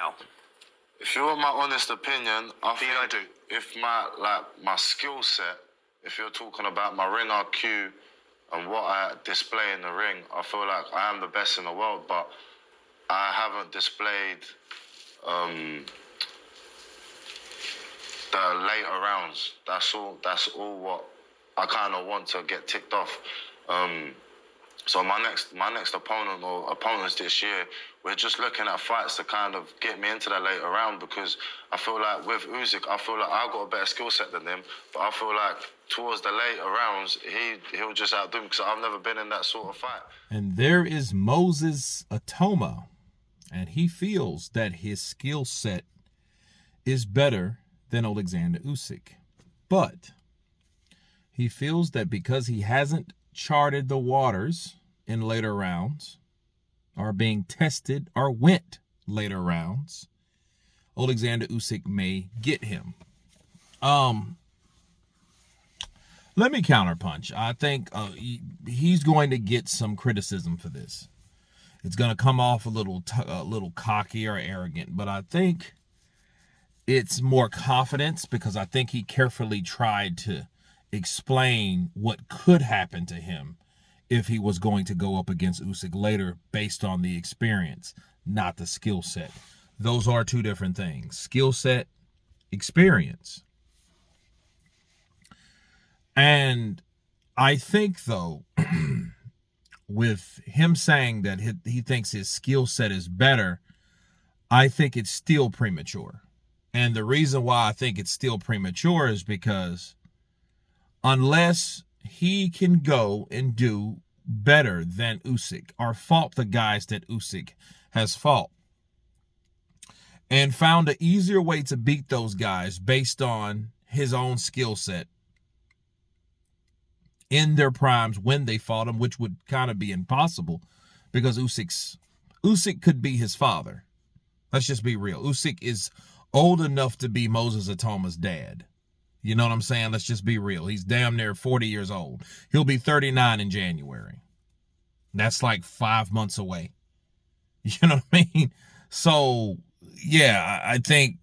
now? If you want my honest opinion, I think I do. if my skill set, if you're talking about my ring IQ and what I display in the ring, I feel like I am the best in the world, but I haven't displayed the later rounds. That's all what I kind of want to get ticked off. So my next opponent or opponents this year, we're just looking at fights to kind of get me into that later round, because I feel like with Usyk, I feel like I've got a better skill set than him, but I feel like towards the later rounds, he'll just outdo me because I've never been in that sort of fight. And there is Moses Itauma, and he feels that his skill set is better than Oleksandr Usyk. But he feels that because he hasn't charted the waters in later rounds, or being tested or went later rounds, Oleksandr Usyk may get him. Let me counterpunch. I think he's going to get some criticism for this. It's going to come off a little cocky or arrogant, but I think it's more confidence, because I think he carefully tried to explain what could happen to him if he was going to go up against Usyk later, based on the experience, not the skill set. Those are two different things. Skill set, experience. And I think, though, with him saying that he thinks his skill set is better, I think it's still premature. And the reason why I think it's still premature is because unless he can go and do better than Usyk, or fought the guys that Usyk has fought, and found an easier way to beat those guys based on his own skill set in their primes when they fought him, which would kind of be impossible, because Usyk could be his father. Let's just be real. Usyk is old enough to be Moses Itauma's dad. You know what I'm saying? Let's just be real. He's damn near 40 years old. He'll be 39 in January. That's like 5 months away. You know what I mean? So, yeah, I think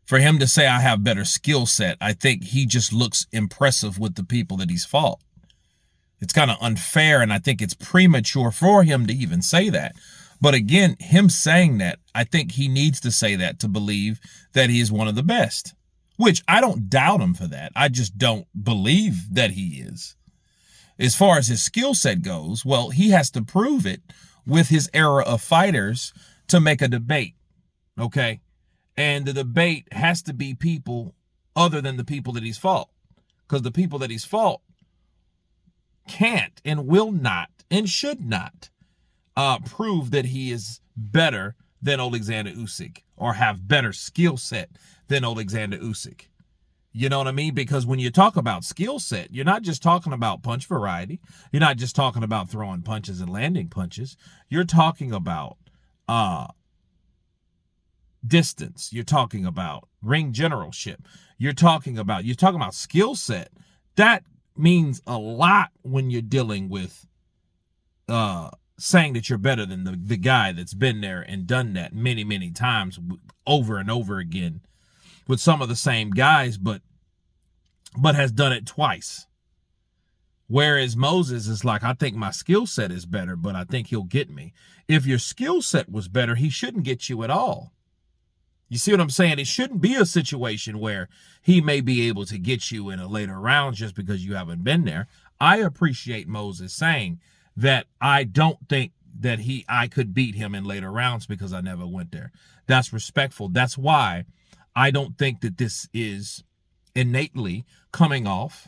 for him to say I have better skill set, I think he just looks impressive with the people that he's fought. It's kind of unfair, and I think it's premature for him to even say that. But again, him saying that, I think he needs to say that to believe that he is one of the best. Which I don't doubt him for that. I just don't believe that he is. As far as his skill set goes, well, he has to prove it with his era of fighters to make a debate. Okay? And the debate has to be people other than the people that he's fought. Because the people that he's fought can't and will not and should not prove that he is better than Oleksandr Usyk, or have better skill set than Oleksandr Usyk. You know what I mean? Because when you talk about skill set, you're not just talking about punch variety. You're not just talking about throwing punches and landing punches. You're talking about distance. You're talking about ring generalship. You're talking about skill set. That means a lot when you're dealing with saying that you're better than the guy that's been there and done that many, many times over and over again with some of the same guys, but has done it twice. Whereas Moses is like, I think my skill set is better, but I think he'll get me. If your skill set was better, he shouldn't get you at all. You see what I'm saying? It shouldn't be a situation where he may be able to get you in a later round just because you haven't been there. I appreciate Moses saying that I don't think that I could beat him in later rounds because I never went there. That's respectful. That's why I don't think that this is innately coming off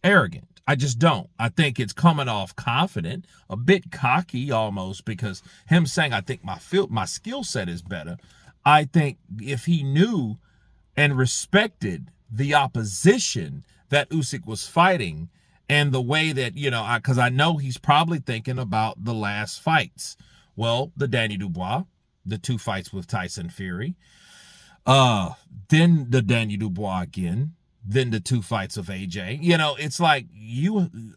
arrogant. I just don't. I think it's coming off confident, a bit cocky almost, because him saying I think my skill set is better. I think if he knew and respected the opposition that Usyk was fighting, and the way that, because I know he's probably thinking about the last fights. Well, the Danny Dubois, the 2 fights with Tyson Fury, then the Danny Dubois again, then the 2 fights of AJ. It's like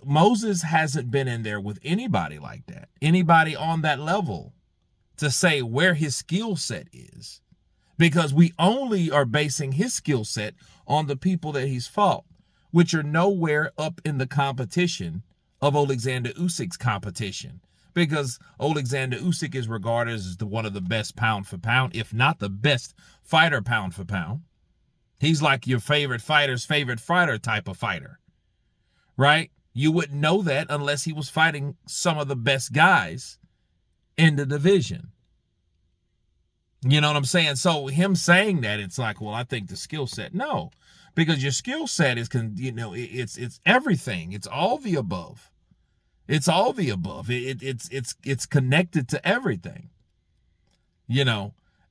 Moses hasn't been in there with anybody like that, anybody on that level to say where his skill set is, because we only are basing his skill set on the people that he's fought, which are nowhere up in the competition of Oleksandr Usyk's competition, because Oleksandr Usyk is regarded as one of the best pound for pound, if not the best fighter pound for pound. He's like your favorite fighter's favorite fighter type of fighter, right? You wouldn't know that unless he was fighting some of the best guys in the division. You know what I'm saying? So him saying that, it's like, well, I think the skill set. No, because your skill set is, it's everything. It's all the above. It's all the above. It's connected to everything,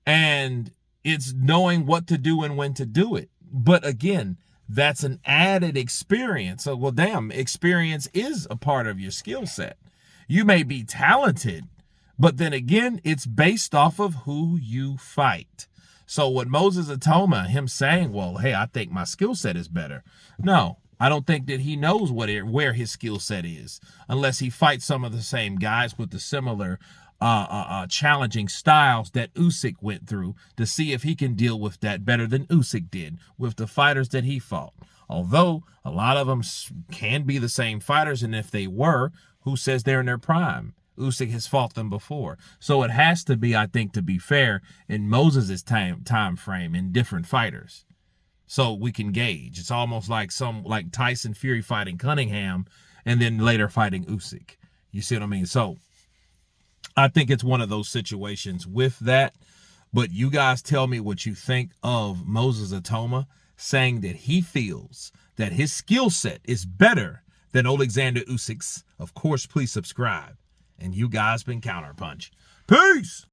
and it's knowing what to do and when to do it. But again, that's an added experience. So, well, damn, experience is a part of your skill set. You may be talented, but then again, it's based off of who you fight. So what Moses Itauma, him saying, well, hey, I think my skill set is better. No, I don't think that he knows where his skill set is, unless he fights some of the same guys with the similar challenging styles that Usyk went through, to see if he can deal with that better than Usyk did with the fighters that he fought. Although a lot of them can be the same fighters, and if they were, who says they're in their prime? Usyk has fought them before. So it has to be, I think, to be fair, in Moses' time frame in different fighters. So we can gauge. It's almost like Tyson Fury fighting Cunningham and then later fighting Usyk. You see what I mean? So I think it's one of those situations with that. But you guys tell me what you think of Moses Itauma saying that he feels that his skill set is better than Oleksandr Usyk's. Of course, please subscribe. And you guys been Counterpunch. Peace!